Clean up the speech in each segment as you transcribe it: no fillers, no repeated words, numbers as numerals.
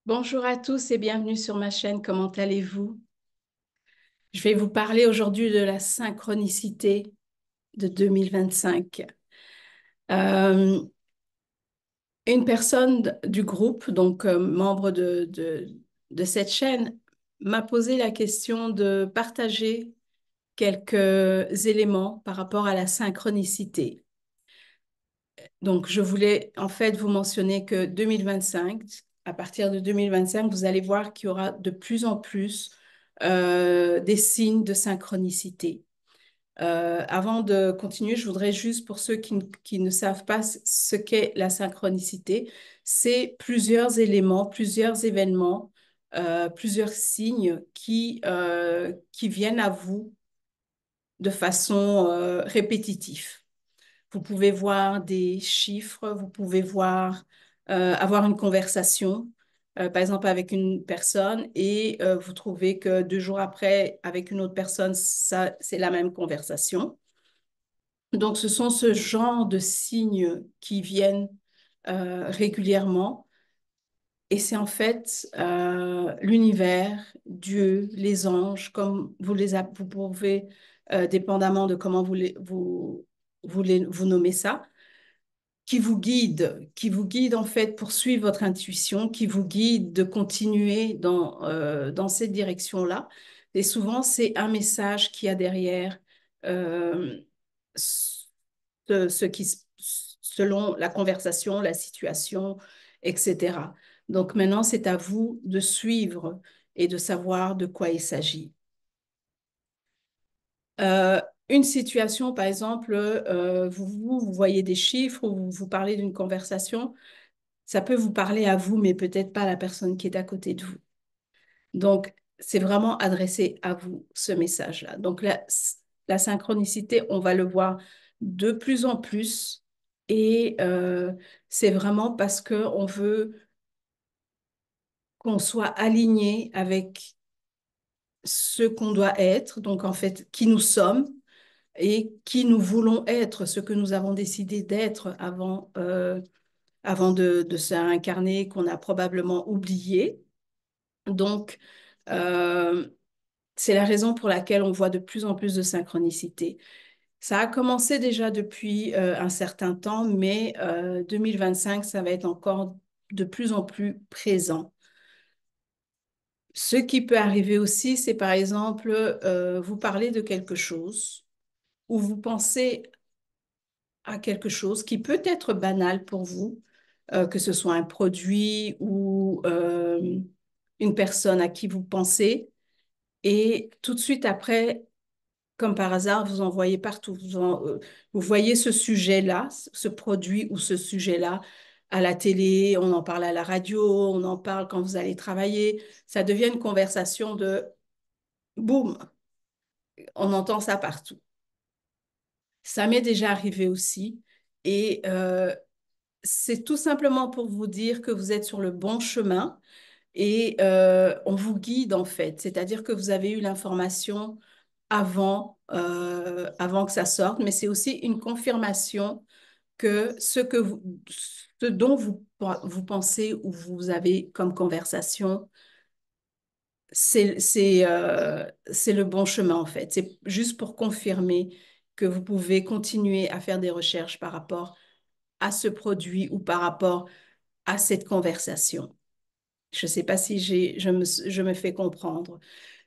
Bonjour à tous et bienvenue sur ma chaîne. Comment allez-vous? Je vais vous parler aujourd'hui de la synchronicité de 2025. Euh, une personne du groupe, donc membre de cette chaîne, m'a posé la question de partager quelques éléments par rapport à la synchronicité. Donc, je voulais en fait vous mentionner que 2025, à partir de 2025, vous allez voir qu'il y aura de plus en plus des signes de synchronicité. Avant de continuer, je voudrais juste, pour ceux qui ne savent pas ce qu'est la synchronicité, c'est plusieurs éléments, plusieurs événements, plusieurs signes qui viennent à vous de façon répétitive. Vous pouvez voir des chiffres, vous pouvez voir, avoir une conversation, par exemple avec une personne, et vous trouvez que 2 jours après, avec une autre personne, ça, c'est la même conversation. Donc, ce sont ce genre de signes qui viennent régulièrement. Et c'est en fait l'univers, Dieu, les anges, comme vous pouvez, dépendamment de comment vous nommez ça, qui vous guide en fait pour suivre votre intuition, qui vous guide de continuer dans cette direction-là. Et souvent, c'est un message qu'il y a derrière euh, ce qui, selon la conversation, la situation, etc. Donc maintenant, c'est à vous de suivre et de savoir de quoi il s'agit. Euh, une situation, par exemple, vous voyez des chiffres ou vous parlez d'une conversation, ça peut vous parler à vous, mais peut-être pas à la personne qui est à côté de vous. Donc, c'est vraiment adressé à vous, ce message-là. Donc, la synchronicité, on va le voir de plus en plus et c'est vraiment parce qu'on veut qu'on soit aligné avec ce qu'on doit être, donc en fait, qui nous sommes et qui nous voulons être, ce que nous avons décidé d'être avant de se réincarner, qu'on a probablement oublié. Donc, euh, c'est la raison pour laquelle on voit de plus en plus de synchronicité. Ça a commencé déjà depuis un certain temps, mais 2025, ça va être encore de plus en plus présent. Ce qui peut arriver aussi, c'est par exemple, vous parlez de quelque chose ou vous pensez à quelque chose qui peut être banal pour vous, que ce soit un produit ou une personne à qui vous pensez, et tout de suite après, comme par hasard, vous en voyez partout. Vous voyez ce sujet-là, ce produit ou ce sujet-là à la télé, on en parle à la radio, on en parle quand vous allez travailler. Ça devient une conversation de boum, on entend ça partout. Ça m'est déjà arrivé aussi. Et c'est tout simplement pour vous dire que vous êtes sur le bon chemin et on vous guide en fait. C'est-à-dire que vous avez eu l'information avant que ça sorte, mais c'est aussi une confirmation que ce dont vous pensez ou vous avez comme conversation, c'est le bon chemin en fait. C'est juste pour confirmer que vous pouvez continuer à faire des recherches par rapport à ce produit ou par rapport à cette conversation. Je ne sais pas si je me fais comprendre.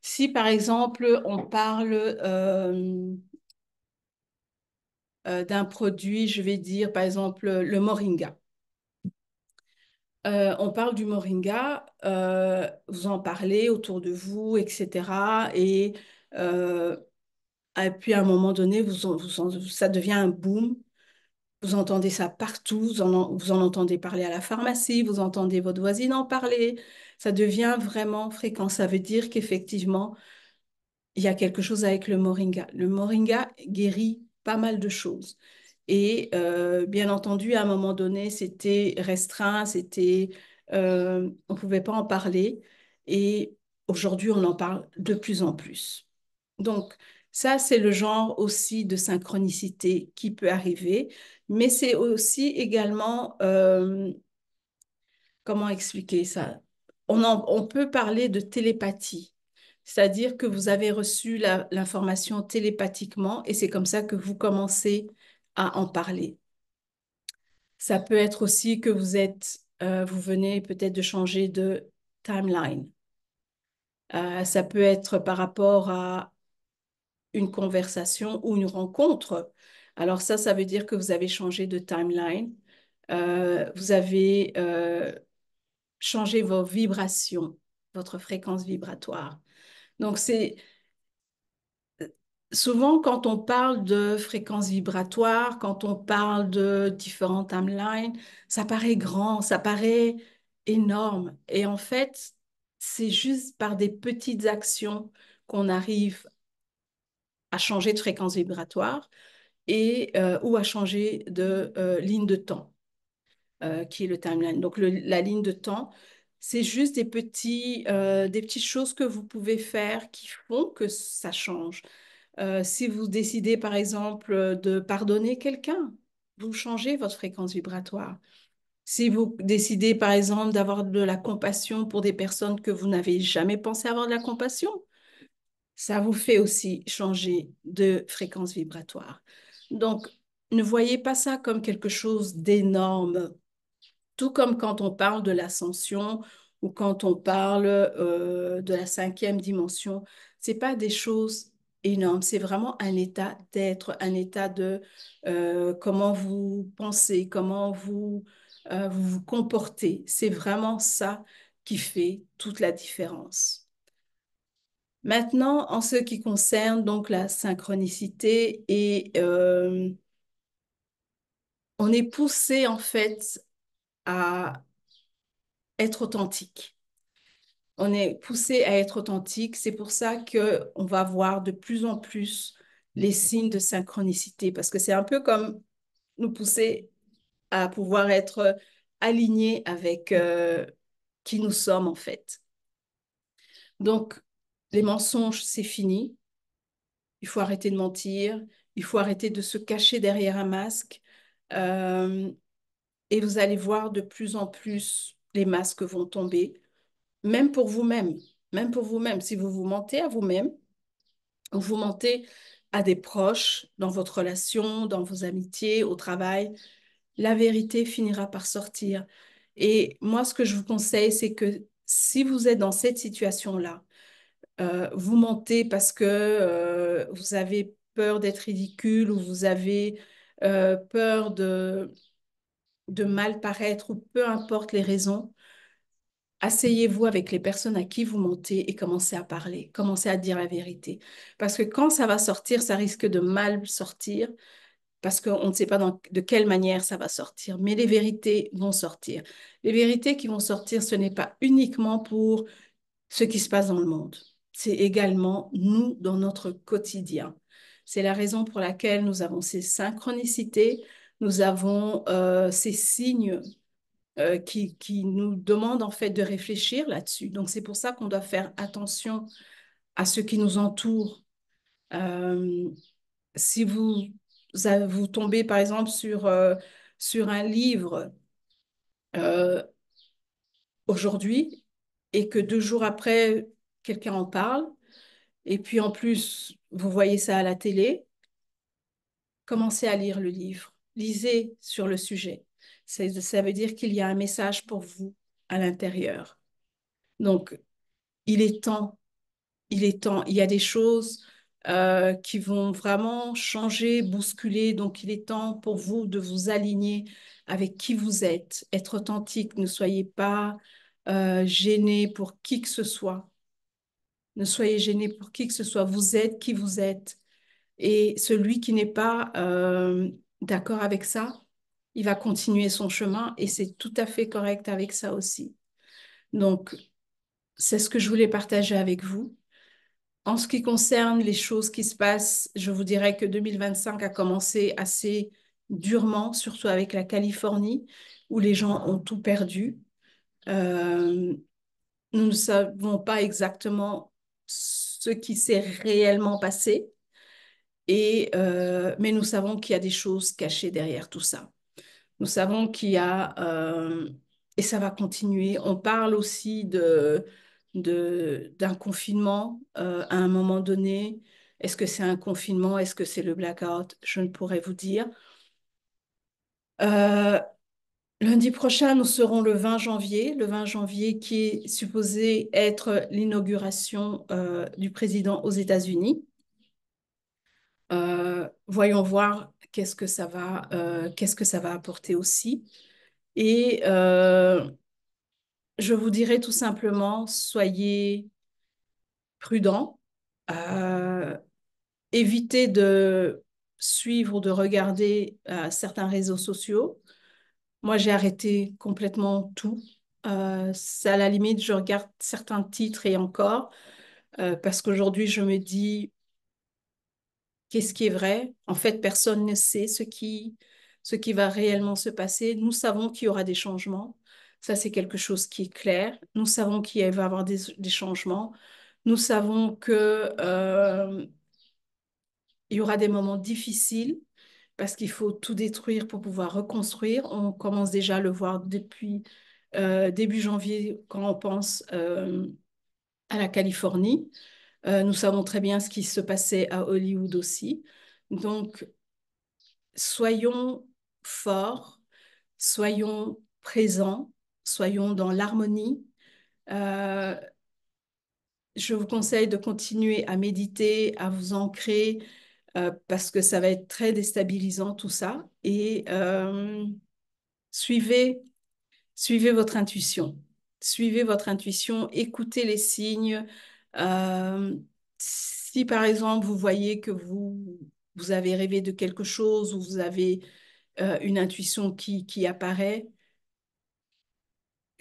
Si par exemple on parle d'un produit, je vais dire par exemple le moringa. On parle du moringa, vous en parlez autour de vous, etc. Euh, et puis à un moment donné, ça devient un boom. Vous entendez ça partout, vous en entendez parler à la pharmacie, vous entendez votre voisine en parler. Ça devient vraiment fréquent. Ça veut dire qu'effectivement, il y a quelque chose avec le moringa. Le moringa guérit pas mal de choses. Et bien entendu, à un moment donné, c'était restreint, on ne pouvait pas en parler. Et aujourd'hui, on en parle de plus en plus. Donc, ça, c'est le genre aussi de synchronicité qui peut arriver. Mais c'est aussi également, comment expliquer ça? on peut parler de télépathie, c'est-à-dire que vous avez reçu l'information télépathiquement et c'est comme ça que vous commencez à en parler. Ça peut être aussi que vous venez peut-être de changer de timeline. Ça peut être par rapport à une conversation ou une rencontre. Alors ça veut dire que vous avez changé de timeline. Vous avez changé vos vibrations, votre fréquence vibratoire. Donc c'est souvent quand on parle de fréquence vibratoire, quand on parle de différents timelines, ça paraît grand, ça paraît énorme. Et en fait, c'est juste par des petites actions qu'on arrive à changer de fréquence vibratoire et ou à changer de ligne de temps, qui est le timeline. Donc la ligne de temps, c'est juste des petites choses que vous pouvez faire qui font que ça change. Si vous décidez, par exemple, de pardonner quelqu'un, vous changez votre fréquence vibratoire. Si vous décidez, par exemple, d'avoir de la compassion pour des personnes que vous n'avez jamais pensé avoir de la compassion, ça vous fait aussi changer de fréquence vibratoire. Donc, ne voyez pas ça comme quelque chose d'énorme, tout comme quand on parle de l'ascension ou quand on parle de la cinquième dimension. C'est pas des choses énormes, c'est vraiment un état d'être, un état de comment vous pensez, comment vous vous comportez. C'est vraiment ça qui fait toute la différence. Maintenant, en ce qui concerne donc la synchronicité on est poussé en fait à être authentique. On est poussé à être authentique. C'est pour ça que on va voir de plus en plus les signes de synchronicité parce que c'est un peu comme nous pousser à pouvoir être alignés avec qui nous sommes en fait. Donc, les mensonges, c'est fini. Il faut arrêter de mentir, il faut arrêter de se cacher derrière un masque. Euh, et vous allez voir de plus en plus les masques vont tomber, même pour vous-même. Même pour vous-même. Si vous vous mentez à vous-même, ou vous mentez à des proches, dans votre relation, dans vos amitiés, au travail, la vérité finira par sortir. Et moi, ce que je vous conseille, c'est que si vous êtes dans cette situation-là, vous mentez parce que vous avez peur d'être ridicule ou vous avez peur de mal paraître ou peu importe les raisons, asseyez-vous avec les personnes à qui vous mentez et commencez à parler, commencez à dire la vérité. Parce que quand ça va sortir, ça risque de mal sortir parce qu'on ne sait pas de quelle manière ça va sortir. Mais les vérités vont sortir. Les vérités qui vont sortir, ce n'est pas uniquement pour ce qui se passe dans le monde. C'est également nous dans notre quotidien. C'est la raison pour laquelle nous avons ces synchronicités, nous avons ces signes qui nous demandent en fait de réfléchir là-dessus. Donc c'est pour ça qu'on doit faire attention à ce qui nous entoure. Euh, si vous tombez par exemple sur un livre euh, aujourd'hui et que 2 jours après, quelqu'un en parle, et puis en plus, vous voyez ça à la télé, commencez à lire le livre. Lisez sur le sujet. Ça veut dire qu'il y a un message pour vous à l'intérieur. Donc, il est temps, il est temps. Il y a des choses qui vont vraiment changer, bousculer. Donc, il est temps pour vous de vous aligner avec qui vous êtes, être authentique. Ne soyez pas gêné pour qui que ce soit. Ne soyez gêné pour qui que ce soit. Vous êtes qui vous êtes. Et celui qui n'est pas d'accord avec ça, il va continuer son chemin et c'est tout à fait correct avec ça aussi. Donc, c'est ce que je voulais partager avec vous. En ce qui concerne les choses qui se passent, je vous dirais que 2025 a commencé assez durement, surtout avec la Californie, où les gens ont tout perdu. Euh, nous ne savons pas exactement ce qui s'est réellement passé, mais nous savons qu'il y a des choses cachées derrière tout ça. Nous savons qu'il y a et ça va continuer. On parle aussi d'un confinement à un moment donné. Est-ce que c'est un confinement? Est-ce que c'est le blackout? Je ne pourrais vous dire. Euh, Lundi prochain, nous serons le 20 janvier qui est supposé être l'inauguration du président aux États-Unis. Voyons voir qu'est-ce que ça va apporter aussi. Et je vous dirais tout simplement, soyez prudents, euh, évitez de suivre ou de regarder certains réseaux sociaux. Moi, j'ai arrêté complètement tout. À la limite, je regarde certains titres et encore, parce qu'aujourd'hui, je me dis, qu'est-ce qui est vrai? En fait, personne ne sait ce qui va réellement se passer. Nous savons qu'il y aura des changements. Ça, c'est quelque chose qui est clair. Nous savons qu'il va y avoir des changements. Nous savons que, il y aura des moments difficiles parce qu'il faut tout détruire pour pouvoir reconstruire. On commence déjà à le voir depuis début janvier quand on pense à la Californie. Nous savons très bien ce qui se passait à Hollywood aussi. Donc, soyons forts, soyons présents, soyons dans l'harmonie. Euh, je vous conseille de continuer à méditer, à vous ancrer, parce que ça va être très déstabilisant tout ça. Et suivez, suivez votre intuition. Suivez votre intuition, écoutez les signes. Euh, Si par exemple vous voyez que vous avez rêvé de quelque chose ou vous avez une intuition qui apparaît,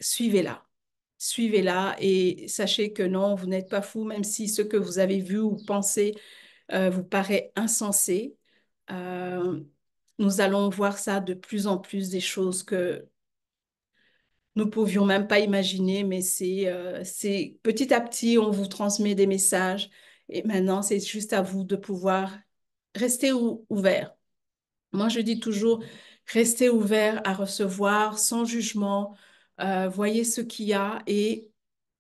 suivez-la. Suivez-la et sachez que non, vous n'êtes pas fou, même si ce que vous avez vu ou pensé vous paraît insensé. Euh, Nous allons voir ça de plus en plus, des choses que nous pouvions même pas imaginer, mais c'est petit à petit, on vous transmet des messages et maintenant, c'est juste à vous de pouvoir rester ouvert. Moi, je dis toujours, restez ouvert à recevoir sans jugement, voyez ce qu'il y a et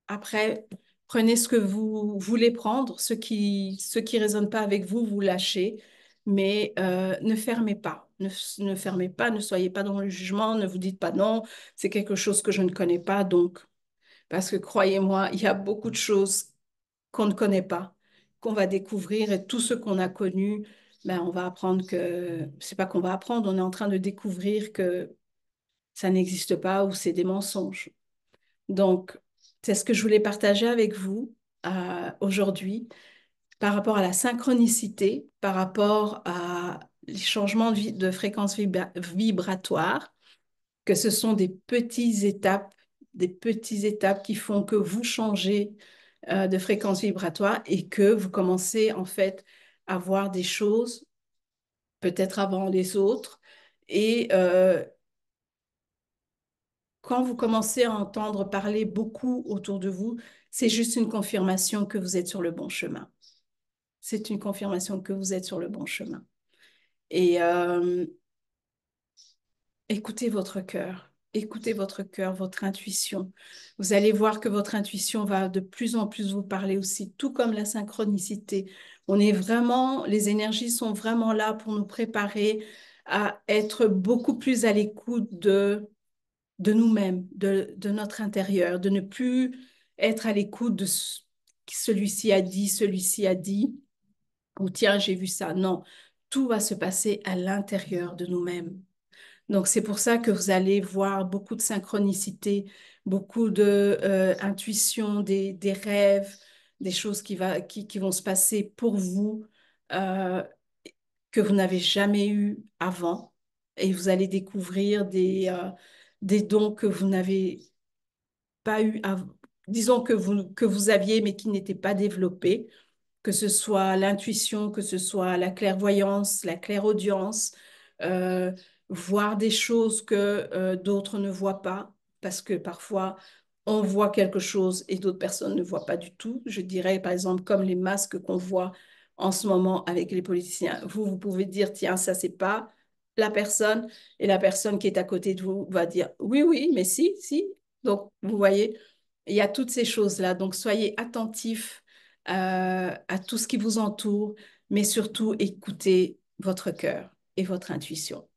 après, prenez ce que vous voulez prendre, ce qui résonne pas avec vous, vous lâchez, mais ne fermez pas. Ne fermez pas, ne soyez pas dans le jugement, ne vous dites pas non, c'est quelque chose que je ne connais pas, donc, parce que croyez-moi, il y a beaucoup de choses qu'on ne connaît pas, qu'on va découvrir et tout ce qu'on a connu, ben, on va apprendre que, c'est pas qu'on va apprendre, on est en train de découvrir que ça n'existe pas ou c'est des mensonges. Donc, c'est ce que je voulais partager avec vous aujourd'hui par rapport à la synchronicité, par rapport à les changements de fréquence vibratoire, que ce sont des petites étapes qui font que vous changez de fréquence vibratoire et que vous commencez en fait à voir des choses peut-être avant les autres. Et quand vous commencez à entendre parler beaucoup autour de vous, c'est juste une confirmation que vous êtes sur le bon chemin. C'est une confirmation que vous êtes sur le bon chemin. Et écoutez votre cœur, votre intuition. Vous allez voir que votre intuition va de plus en plus vous parler aussi, tout comme la synchronicité. Les énergies sont vraiment là pour nous préparer à être beaucoup plus à l'écoute de nous-mêmes, de notre intérieur, de ne plus être à l'écoute de celui-ci a dit, ou tiens, j'ai vu ça. Non, tout va se passer à l'intérieur de nous-mêmes. Donc, c'est pour ça que vous allez voir beaucoup de synchronicité, beaucoup de intuition, des rêves, des choses qui vont se passer pour vous, euh, que vous n'avez jamais eu avant. Et vous allez découvrir des dons que vous n'avez pas eu, disons que vous aviez, mais qui n'étaient pas développés, que ce soit l'intuition, que ce soit la clairvoyance, la clairaudience, euh, voir des choses que d'autres ne voient pas, parce que parfois on voit quelque chose et d'autres personnes ne voient pas du tout. Je dirais par exemple comme les masques qu'on voit en ce moment avec les politiciens. Vous pouvez dire, tiens, ça c'est pas la personne et la personne qui est à côté de vous va dire oui, oui, mais si, si. Donc, vous voyez, il y a toutes ces choses-là. Donc, soyez attentifs à tout ce qui vous entoure, mais surtout écoutez votre cœur et votre intuition.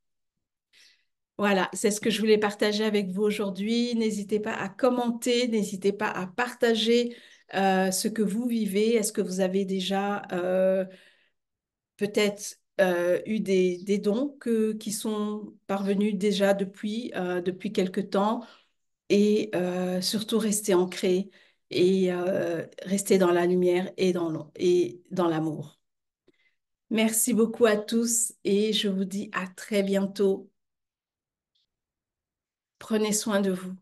Voilà, c'est ce que je voulais partager avec vous aujourd'hui. N'hésitez pas à commenter, n'hésitez pas à partager ce que vous vivez. Est-ce que vous avez déjà peut-être eu des dons qui sont parvenus déjà depuis quelque temps et surtout rester ancré et rester dans la lumière et dans l'amour. Merci beaucoup à tous et je vous dis à très bientôt. Prenez soin de vous.